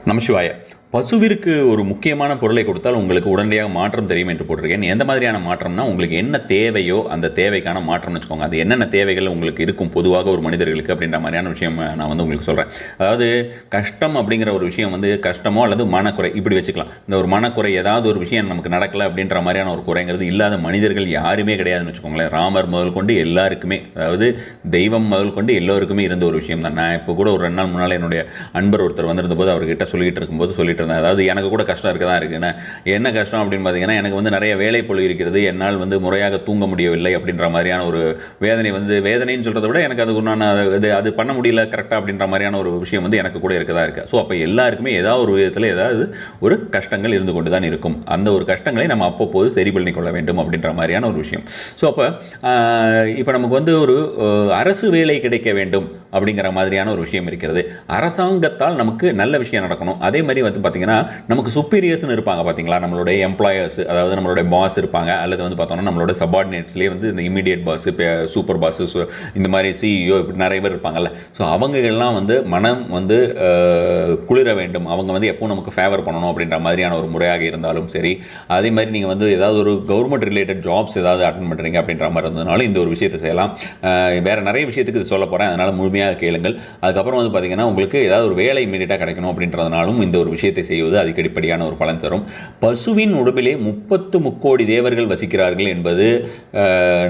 நமசிவாய. பசுவிற்கு ஒரு முக்கியமான பொருளை கொடுத்தால் உங்களுக்கு உடனடியாக மாற்றம் தெரியும் என்று போட்டிருக்கேன். எந்த மாதிரியான மாற்றம்னா, உங்களுக்கு என்ன தேவையோ அந்த தேவைக்கான மாற்றம்னு வச்சுக்கோங்க. அது என்னென்ன தேவைகள் உங்களுக்கு இருக்கும் பொதுவாக ஒரு மனிதர்களுக்கு அப்படின்ற மாதிரியான விஷயம் நான் வந்து உங்களுக்கு சொல்கிறேன். அதாவது கஷ்டம் அப்படிங்கிற ஒரு விஷயம் வந்து கஷ்டமோ அல்லது மனக்குறை இப்படி வச்சுக்கலாம். இந்த ஒரு மனக்குறை, ஏதாவது ஒரு விஷயம் நமக்கு நடக்கலை அப்படின்ற மாதிரியான ஒரு குறைங்கிறது இல்லாத மனிதர்கள் யாருமே கிடையாதுன்னு வச்சுக்கோங்களேன். ராமர் முதல் கொண்டு எல்லாருக்குமே, அதாவது தெய்வம் முதல் கொண்டு எல்லோருக்குமே இருந்த ஒரு விஷயம் தான். நான் இப்போ கூட ஒரு 2 நாள் முன்னால் என்னுடைய அன்பர் ஒருத்தர் வந்திருந்தபோது அவர்கிட்ட சொல்லிட்டு இருக்கும்போது சொல்லிட்டு இருந்தேன். அதாவது எனக்கு கூட கஷ்டம் இருக்க தான் இருக்குன்னு. என்ன கஷ்டம் அப்படின்னு பார்த்தீங்கன்னா, எனக்கு வந்து நிறைய வேலை பொழு இருக்கிறது, என்னால் வந்து முறையாக தூங்க முடியவில்லை அப்படின்ற மாதிரியான ஒரு வேதனை வந்து, வேதனைன்னு சொல்கிறத விட எனக்கு அது நான் அது பண்ண முடியல கரெக்டாக அப்படின்ற மாதிரியான ஒரு விஷயம் வந்து எனக்கு கூட இருக்கதா இருக்கு. ஸோ அப்போ எல்லாருக்குமே ஏதாவது ஒரு விதத்தில் ஏதாவது ஒரு கஷ்டங்கள் இருந்து கொண்டு தான் இருக்கும். அந்த ஒரு கஷ்டங்களை நம்ம அப்பப்போது சரி பண்ணிக்கொள்ள வேண்டும் அப்படின்ற மாதிரியான ஒரு விஷயம். ஸோ அப்போ இப்போ நமக்கு வந்து ஒரு அரசு வேலை கிடைக்க வேண்டும் அப்படிங்கிற மாதிரியான ஒரு விஷயம் இருக்கிறது. அரசாங்கத்தால் நமக்கு நல்ல விஷயம் நடக்கணும். அதே மாதிரி வந்து பார்த்தீங்கன்னா, நமக்கு சுப்பீரியர்ஸ்னு இருப்பாங்க பார்த்தீங்களா, நம்மளுடைய எம்ப்ளாயர்ஸ், அதாவது நம்மளுடைய பாஸ் இருப்பாங்க, அல்லது வந்து பார்த்தோம்னா நம்மளோட சபார்டினேட்ஸ்லேயே வந்து இந்த இமீடியட் பாஸ், சூப்பர் பாஸ், இந்த மாதிரி சிஇஓ இப்படி நிறைய பேர் இருப்பாங்கல்ல. ஸோ அவங்கெல்லாம் வந்து மனம் வந்து குளிர வேண்டும், அவங்க வந்து எப்போ நமக்கு ஃபேவர் பண்ணணும் அப்படின்ற மாதிரியான ஒரு முறையாக இருந்தாலும் சரி. அதே மாதிரி நீங்கள் வந்து ஏதாவது ஒரு கவர்மெண்ட் ரிலேட்டட் ஜாப்ஸ் ஏதாவது அட்டன் பண்ணுறீங்க அப்படின்ற மாதிரி இருந்ததுனால இந்த ஒரு விஷயத்தை செய்யலாம். வேறு நிறைய விஷயத்துக்கு இது சொல்ல போகிறேன், அதனால் முழுமையாக கேளுங்கள். அதுக்கப்புறம் வந்து பார்த்தீங்கன்னா, உங்களுக்கு ஏதாவது ஒரு வேலை இமீடியட்டாக கிடைக்கணும் அப்படின்றதுனாலும் இந்த ஒரு விஷயத்தை செய்வது அதிகப்படியான ஒரு பலன் தரும். பசுவின் உடம்பிலே 30 முக்கோடி தேவர்கள் வசிக்கிறார்கள் என்பது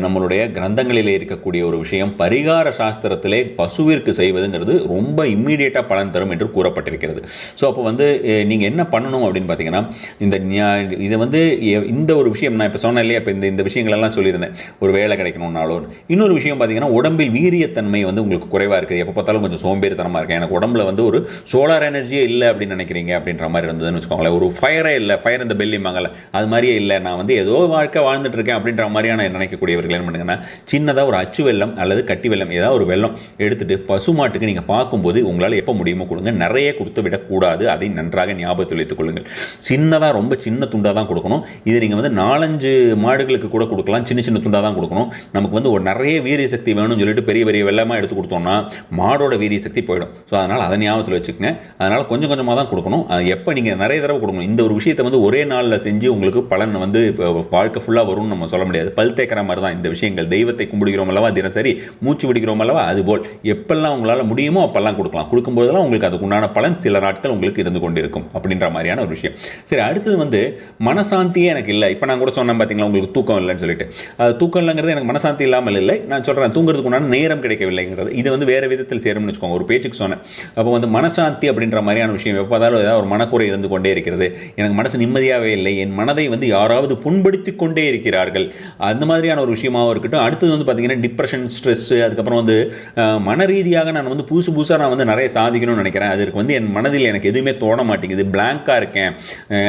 நம்மளுடைய கிரந்தங்களிலே இருக்கக்கூடிய ஒரு விஷயம். பரிகார சாஸ்திரத்திலே பசுவிற்கு செய்வதுங்கிறது ரொம்ப இம்மீடியட்டாக பலன் தரும் என்று கூறப்பட்டிருக்கிறது. ஸோ அப்போ வந்து நீங்கள் என்ன பண்ணணும் அப்படின்னு பார்த்தீங்கன்னா, இதை வந்து இந்த ஒரு விஷயம் நான் இப்போ சொன்னேன் இல்லையா, இப்போ இந்த விஷயங்களெல்லாம் சொல்லியிருந்தேன். ஒரு வேலை கிடைக்கணும்னாலும் இன்னொரு விஷயம் பார்த்தீங்கன்னா, உடம்பில் வீரியத்தன்மை வந்து உங்களுக்கு குறைவாக இருக்குது, எப்போ பார்த்தாலும் கொஞ்சம் சோம்பேறித்தனமாக இருக்குது, எனக்கு உடம்புல வந்து ஒரு சோலார் எனர்ஜியே இல்லை அப்படின்னு நினைக்கிறீங்க அப்படின்ற மாதிரி இருந்ததுன்னு வச்சுக்கோங்களேன். ஒரு ஃபயரே இல்லை, ஃபயர் இந்த பெல்லிம்பாங்கல்ல, அது மாதிரியே இல்லை, நான் வந்து ஏதோ வாழ்க்கை வாழ்ந்துட்டு இருக்கேன் அப்படின்ற மாதிரியான நினைக்கக்கூடியவர்கள் என்ன பண்ணுங்கன்னா, சின்னதாக ஒரு அச்சு வெல்லம் அல்லது கட்டி வெல்லம் ஏதாவது ஒரு வெல்லம் எடுத்துகிட்டு பசுமாட்டுக்கு நீங்கள் பார்க்கும்போது உங்களால் எப்போ முடியுமோ கொடுங்க. நிறைய கொடுத்து விடக்கூடாது, அதை நன்றாக ஞாபகத்தில் வைத்துக் கொள்ளுங்கள். சின்னதாக, ரொம்ப சின்ன துண்டாக தான் கொடுக்கணும். இது நீங்கள் வந்து 4-5 மாடுகளுக்கு கூட கொடுக்கலாம், சின்ன சின்ன துண்டாக தான் கொடுக்கணும். நமக்கு வந்து ஒரு நிறைய வீரிய சக்தி வேணும்னு சொல்லிட்டு பெரிய பெரிய வெள்ளமாக எடுத்து கொடுத்தோம்னா மாடோட வீரிய சக்தி போயிடும். ஸோ அதனால் அதை ஞாபகத்தில் வச்சுக்கோங்க. அதனால் கொஞ்சம் கொஞ்சமாக தான் கொடுக்கணும். எப்போ நீங்கள் நிறைய தடவை கொடுக்கணும். இந்த ஒரு விஷயத்தை வந்து ஒரே நாளில் செஞ்சு உங்களுக்கு பலன் வந்து வாழ்க்கை ஃபுல்லாக வரும்னு நம்ம சொல்ல முடியாது. பல் தேக்கிற மாதிரி தான் இந்த விஷயங்கள். தெய்வத்தை கும்பிடுகிறோம் அல்லவா, தினசரி மூச்சு விடுகிறோம் அல்லவா, அதுபோல் எப்பெல்லாம் உங்களால் முடியுமோ அப்பெல்லாம் கொடுக்கலாம். கொடுக்கும்போதெல்லாம் உங்களுக்கு அதுக்கு உண்டான பலன் சில நாட்கள் உங்களுக்கு இருந்து கொண்டு இருக்கும் அப்படின்ற மாதிரியான ஒரு விஷயம். சரி, அடுத்தது வந்து மனசாந்தியே எனக்கு இல்லை. இப்போ நான் கூட சொன்னேன் பார்த்தீங்களா, உங்களுக்கு தூக்கம் இல்லைன்னு சொல்லிட்டு. தூக்கம் இல்லைங்கிறது எனக்கு மனசாந்தி இல்லாமல் இல்லை, நான் சொல்கிறேன் தூங்குறதுக்கு உண்டான நேரம் கிடைக்கவில்லைங்கிறது. இது வந்து வேறு விதத்தில் சேரும்னு வச்சுக்கோங்க. ஒரு பேச்சுக்கு சொன்னேன். அப்போ வந்து மனசாந்தி அப்படின்ற மாதிரியான விஷயம் எப்போ பார்த்தாலும் ஏதாவது ஒரு மனக்குறை இருந்து கொண்டே இருக்கிறது, எனக்கு மனசு நிம்மதியாகவே இல்லை, என் மனதை வந்து யாராவது புண்படுத்தி கொண்டே இருக்கிறார்கள், அந்த மாதிரியான ஒரு விஷயமாகவும் இருக்கட்டும். அடுத்தது வந்து பார்த்தீங்கன்னா டிப்ரெஷன், ஸ்ட்ரெஸ்ஸு, அதுக்கப்புறம் வந்து மன ரீதியாக நான் வந்து புதுசாக நான் வந்து நிறைய சாதிக்கணும்னு நினைக்கிறேன். அதற்கு வந்து என் மனதில் எனக்கு எதுவுமே தோண மாட்டேங்குது, பிளாங்காக இருக்கேன்.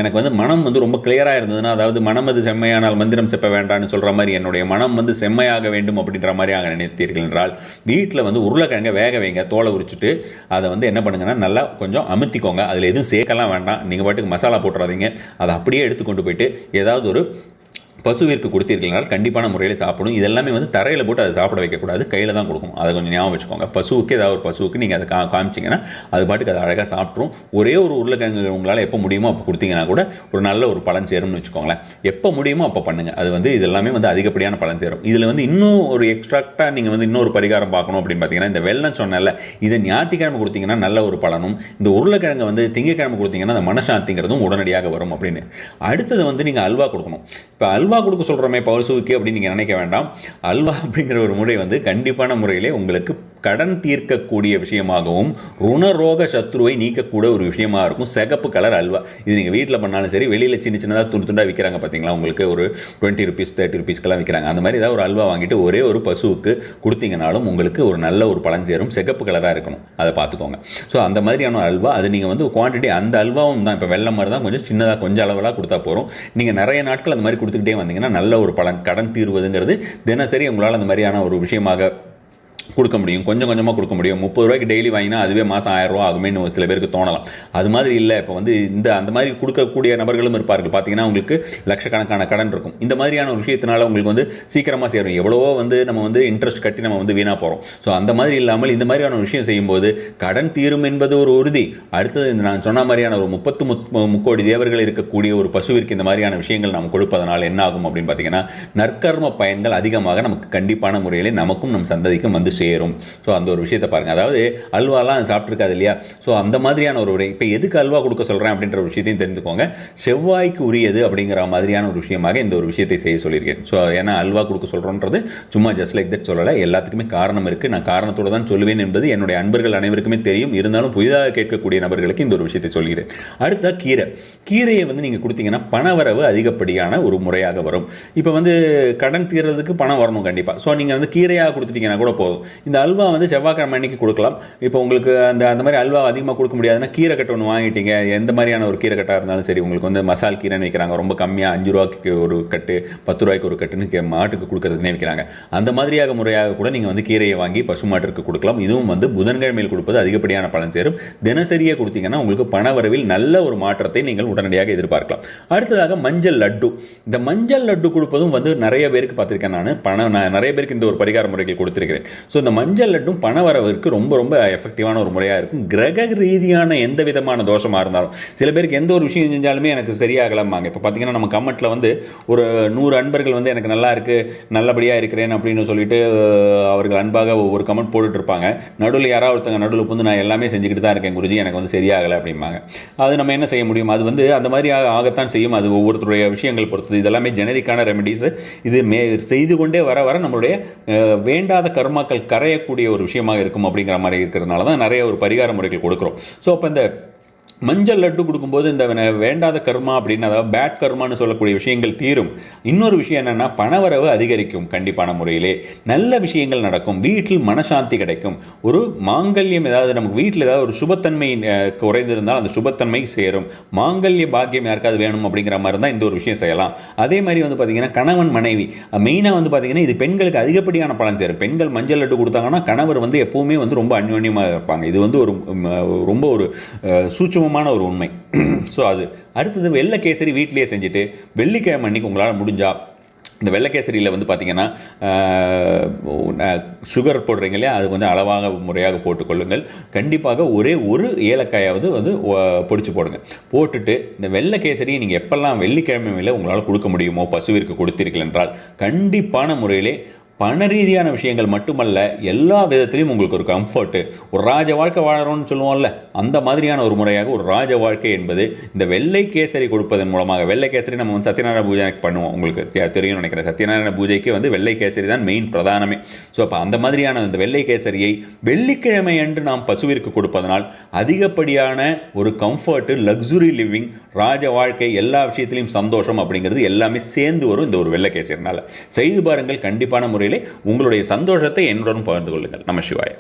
எனக்கு வந்து மனம் வந்து ரொம்ப கிளியராக இருந்ததுன்னா, அதாவது மனம் அது செம்மையானால் மந்திரம் செப்ப வேண்டாம்னு சொல்கிற மாதிரி என்னுடைய மனம் வந்து செம்மையாக வேண்டும் அப்படின்ற மாதிரி நினைத்தீர்கள் என்றால், வீட்டில் வந்து உருளைக்கிழங்க வேக வைங்க, தோலை உரிச்சிட்டு அதை வந்து என்ன பண்ணுங்கன்னா நல்லா கொஞ்சம் அமுத்திக்கோங்க. அதில் எதுவும் சேர்க்கலாம் வேண்டாம், நீங்கள் பாட்டுக்கு மசாலா போட்டுறாதீங்க. அதை அப்படியே எடுத்து கொண்டு போயிட்டு ஏதாவது ஒரு பசுவிற்கு கொடுத்தீர்களால் கண்டிப்பான முறையில் சாப்பிடும். இதெல்லாமே வந்து தரையில் போட்டு அதை சாப்பிட வைக்கக்கூடாது, கையில் தான் கொடுக்கணும். அதை கொஞ்சம் ஞாபகம் வச்சுக்கோங்க. பசுவுக்கு ஏதாவது ஒரு பசுவுக்கு நீங்கள் அதை காமிச்சிங்கன்னா அது பாட்டுக்கு அதை அழகாக சாப்பிட்ரும். ஒரே ஒரு உருளைக்கிழங்கு உங்களால் எப்போ முடியுமோ அப்போ கொடுத்தீங்கன்னா கூட ஒரு நல்ல ஒரு பலன் சேரும்னு வச்சுக்கோங்களேன். எப்போ முடியுமோ அப்போ பண்ணுங்கள். அது வந்து இதெல்லாமே வந்து அதிகப்படியான பலன் சேரும். இதில் வந்து இன்னும் ஒரு எக்ஸ்ட்ராக்டாக நீங்கள் வந்து இன்னொரு பரிகாரம் பார்க்கணும் அப்படின்னு பார்த்தீங்கன்னா, இந்த வெள்ளம் சொன்னல, இதை ஞாயிற்றுக்கிழமை கொடுத்தீங்கன்னா நல்ல ஒரு பலனும், இந்த உருளைக்கிழங்கு வந்து திங்கக்கிழமை கொடுத்தீங்கன்னா அந்த மனசாந்திங்கிறதும் உடனடியாக வரும் அப்படின்னு. அடுத்தது வந்து நீங்கள் அல்வா கொடுக்கணும். இப்போ அல்வா கொடுக்க சொல்கிறோமே பசுவுக்கு அப்படின்னு நீங்கள் நினைக்க வேண்டாம். அல்வா அப்படிங்கிற ஒரு முறை வந்து கண்டிப்பான முறையிலே உங்களுக்கு கடன் தீர்க்கக்கூடிய விஷயமாகவும் ருணரோக சத்ருவை நீக்கக்கூடிய ஒரு விஷயமாக இருக்கும். சிகப்பு கலர் அல்வா. இது நீங்கள் வீட்டில் பண்ணாலும் சரி, வெளியில் சின்ன சின்னதாக துண்டாக விற்கிறாங்க பார்த்தீங்களா, உங்களுக்கு ஒரு 20 rupees 30 rupeesக்கெல்லாம் விற்கிறாங்க. அந்த மாதிரி ஏதாவது ஒரு அல்வா வாங்கிட்டு ஒரே ஒரு பசுவுக்கு கொடுத்தீங்கனாலும் உங்களுக்கு ஒரு நல்ல ஒரு பலன் சேரும். சிகப்பு கலராக இருக்கணும், அதை பார்த்துக்கோங்க. ஸோ அந்த மாதிரியான அல்வா, அது நீங்கள் வந்து குவான்டிட்டி அந்த அல்வாவும் தான் இப்போ வெள்ளம் மாதிரி தான், கொஞ்சம் சின்னதாக கொஞ்சம் அளவெல்லாம் கொடுத்தா போகிறோம். நீங்கள் நிறைய நாட்கள் அந்த மாதிரி கொடுத்துக்கிட்டே வந்தீங்கன்னா நல்ல ஒரு பலன். கடன் தீர்வதுங்கிறது தினசரி உங்களால் அந்த மாதிரியான ஒரு விஷயமாக கொடுக்க முடியும், கொஞ்சம் கொஞ்சமாக கொடுக்க முடியும். 30 ரூபாய்க்கு டெய்லி வாங்கினா அதுவே மாதம் 1000 ரூபா ஆகுமேன்னு சில பேருக்கு தோணலாம். அது மாதிரி இல்லை. இப்போ வந்து அந்த மாதிரி கொடுக்கக்கூடிய நபர்களும் இருப்பார்கள். பார்த்தீங்கன்னா உங்களுக்கு லட்சக்கணக்கான கடன் இருக்கும். இந்த மாதிரியான ஒரு விஷயத்தினால உங்களுக்கு வந்து சீக்கிரமாக சேரும். எவ்வளவோ வந்து நம்ம வந்து இன்ட்ரெஸ்ட் கட்டி நம்ம வந்து வீணாக போகிறோம். ஸோ அந்த மாதிரி இல்லாமல் இந்த மாதிரியான ஒரு விஷயம் செய்யும்போது கடன் தீரும் என்பது ஒரு உறுதி. அடுத்தது நான் சொன்ன மாதிரியான ஒரு 30 கோடி தேவர்கள் இருக்கக்கூடிய ஒரு பசுவிற்கு இந்த மாதிரியான விஷயங்கள் நாம் கொடுப்பதனால் என்ன ஆகும் அப்படின்னு பார்த்தீங்கன்னா நற்கர்ம பயன்கள் அதிகமாக நமக்கு கண்டிப்பான முறையில் நமக்கும் நம் சந்ததிக்கும் வந்து சேரும். ஸோ அந்த ஒரு விஷயத்தை பாருங்கள். அதாவது அல்வாலாம் சாப்பிட்ருக்காது இல்லையா? ஸோ அந்த மாதிரியான ஒரு இப்போ எதுக்கு அல்வா கொடுக்க சொல்கிறேன் அப்படின்ற ஒரு விஷயத்தையும் தெரிந்துக்கோங்க. செவ்வாய்க்கு உரியது அப்படிங்கிற மாதிரியான ஒரு விஷயமாக இந்த ஒரு விஷயத்தை செய்ய சொல்லியிருக்கேன். ஸோ ஏன்னா அல்வா கொடுக்க சொல்கிறோன்றது சும்மா ஜஸ்ட் லைக் தட் சொல்லலை. எல்லாத்துக்குமே காரணம் இருக்குது. நான் காரணத்தோடு தான் சொல்லுவேன் என்பது என்னுடைய அன்பர்கள் அனைவருக்குமே தெரியும். இருந்தாலும் புதிதாக கேட்கக்கூடிய நபர்களுக்கு இந்த ஒரு விஷயத்தை சொல்கிறேன். அடுத்த கீரையை வந்து நீங்கள் கொடுத்தீங்கன்னா பணவரவு அதிகப்படியான ஒரு முறையாக வரும். இப்போ வந்து கடன் தீர்றதுக்கு பணம் வரணும் கண்டிப்பாக. ஸோ நீங்கள் வந்து கீரையாக கொடுத்துட்டீங்கன்னா கூட போதும். இந்த அல்வா வந்து செவ்வாய்க்கிழமை அன்னைக்கு கொடுக்கலாம். இப்போ உங்களுக்கு அந்த மாதிரி அல்வா அதிகமாக கொடுக்க முடியாதுன்னா கீரை கட்டு ஒன்று வாங்கிட்டீங்க. எந்த மாதிரியான ஒரு கீரை கட்டாக இருந்தாலும் சரி, உங்களுக்கு வந்து மசால் கீரைன்னு வைக்கிறாங்க. ரொம்ப கம்மியாக 5 ரூபாய்க்கு ஒரு கட்டு, 10 ரூபாய்க்கு ஒரு கட்டுன்னு மாட்டுக்கு கொடுக்கறதுக்குனே வைக்கிறாங்க. அந்த மாதிரியாக முறையாக கூட நீங்கள் வந்து கீரையை வாங்கி பசுமாட்டிற்கு கொடுக்கலாம். இதுவும் வந்து புதன்கிழமையில் கொடுப்பது அதிகப்படியான பலன் சேரும். தினசரியாக கொடுத்தீங்கன்னா உங்களுக்கு பணவரவில் நல்ல ஒரு மாற்றத்தை நீங்கள் உடனடியாக எதிர்பார்க்கலாம். அடுத்ததாக மஞ்சள் லட்டு. இந்த மஞ்சள் லட்டு கொடுப்பதும் வந்து நிறைய பேருக்கு பார்த்துருக்கேன். நான் நிறைய பேருக்கு இந்த ஒரு பரிகார முறைகள் கொடுத்துருக்கிறேன். ஸோ இந்த மஞ்சள் லட்டும் பணவரவிற்கு ரொம்ப ரொம்ப எஃபெக்டிவான ஒரு முறையாக இருக்கும். கிரக ரீதியான எந்த விதமான தோஷமாக இருந்தாலும், சில பேருக்கு எந்த ஒரு விஷயம் செஞ்சாலுமே எனக்கு சரியாகலாமாங்க. இப்போ பார்த்தீங்கன்னா நம்ம கமெண்ட்டில் வந்து ஒரு 100 அன்பர்கள் வந்து எனக்கு நல்லா இருக்குது, நல்லபடியாக இருக்கிறேன் அப்படின்னு சொல்லிட்டு அவர்கள் அன்பாக ஒரு கமெண்ட் போட்டுட்டு இருப்பாங்க. நடுவில் யாராவது ஒருத்தங்க நடுவில் வந்து நான் எல்லாமே செஞ்சுக்கிட்டு தான் இருக்கேன் குருஜி, எனக்கு வந்து சரியாகலை அப்படிம்பாங்க. அது நம்ம என்ன செய்ய முடியும்? அது வந்து அந்த மாதிரி ஆகத்தான் செய்யும். அது ஒவ்வொருத்தருடைய விஷயங்கள் பொறுத்தது. இதெல்லாமே ஜெனரிக்கான ரெமெடிஸ். இது செய்து கொண்டே வர வர நம்மளுடைய வேண்டாத கர்மாக்கள் கரையக்கூடிய ஒரு விஷயமாக இருக்கும். அப்படிங்கிற மாதிரி இருக்கிறதுனால தான் நிறைய ஒரு பரிகார முறைகள் கொடுக்குறோம். ஸோ அப்போ இந்த மஞ்சள் லட்டு கொடுக்கும்போது இந்த வேண்டாத கர்மா அப்படின்னு, அதாவது பேட் கர்மான்னு சொல்லக்கூடிய விஷயங்கள் தீரும். இன்னொரு விஷயம் என்னென்னா பணவரவு அதிகரிக்கும். கண்டிப்பான முறையிலே நல்ல விஷயங்கள் நடக்கும். வீட்டில் மனசாந்தி கிடைக்கும். ஒரு மாங்கல்யம், ஏதாவது நமக்கு வீட்டில் ஏதாவது ஒரு சுபத்தன்மை குறைந்திருந்தால் அந்த சுபத்தன்மை சேரும். மாங்கல்ய பாக்கியம் யாருக்காவது வேணும் அப்படிங்கிற மாதிரி தான் இந்த ஒரு விஷயம் செய்யலாம். அதே மாதிரி வந்து பார்த்திங்கன்னா கணவன் மனைவி மெயினாக வந்து பார்த்திங்கன்னா இது பெண்களுக்கு அதிகப்படியான பலன் சேரும். பெண்கள் மஞ்சள் லட்டு கொடுத்தாங்கன்னா கணவர் வந்து எப்போவுமே வந்து ரொம்ப அந்யோன்யமாக இருப்பாங்க. இது வந்து ரொம்ப ஒரு சூட்சமமான ஒரு உண்மை. ஸோ அது அடுத்தது வெள்ளை கேசரி வீட்டிலேயே செஞ்சுட்டு வெள்ளிக்கிழமை அன்னைக்கு உங்களால் முடிஞ்சால் இந்த வெள்ளை கேசரியில் வந்து பார்த்திங்கன்னா சுகர் போடுறீங்க இல்லையா, அது கொஞ்சம் அளவாக முறையாக போட்டுக்கொள்ளுங்கள். கண்டிப்பாக ஒரே ஒரு ஏலக்காயாவது வந்து பொடிச்சு போடுங்க. போட்டுட்டு இந்த வெள்ளை கேசரியை நீங்கள் எப்பெல்லாம் வெள்ளிக்கிழமையில் உங்களால் கொடுக்க முடியுமோ பசுவிற்கு கொடுத்தீர்கள் என்றால் கண்டிப்பான முறையிலே பண ரீதியான விஷயங்கள் மட்டுமல்ல, எல்லா விதத்திலையும் உங்களுக்கு ஒரு கம்ஃபர்ட்டு, ஒரு ராஜ வாழ்க்கை வாழறோம்னு சொல்லுவோம்ல, அந்த மாதிரியான ஒரு முறையாக ஒரு ராஜ வாழ்க்கை என்பது இந்த வெள்ளை கேசரி கொடுப்பதன் மூலமாக. வெள்ளை கேசரி நம்ம வந்து சத்யநாராயண பூஜைக்கு பண்ணுவோம், உங்களுக்கு தெரியும்னு நினைக்கிறேன். சத்யநாராயண பூஜைக்கு வந்து வெள்ளை கேசரி தான் மெயின் பிரதானமே. ஸோ அப்போ அந்த மாதிரியான இந்த வெள்ளை கேசரியை வெள்ளிக்கிழமை அன்று நாம் பசுவிற்கு கொடுப்பதனால் அதிகப்படியான ஒரு கம்ஃபர்ட்டு, லக்ஸுரி லிவிங், ராஜ வாழ்க்கை, எல்லா விஷயத்திலையும் சந்தோஷம் அப்படிங்கிறது எல்லாமே சேர்ந்து வரும் இந்த ஒரு வெள்ளை கேசரினால். செய்து பாருங்கள். கண்டிப்பான முறையில் உங்களுடைய சந்தோஷத்தை என்னுடன் பகிர்ந்து கொள்ளுங்கள். நம சிவாய.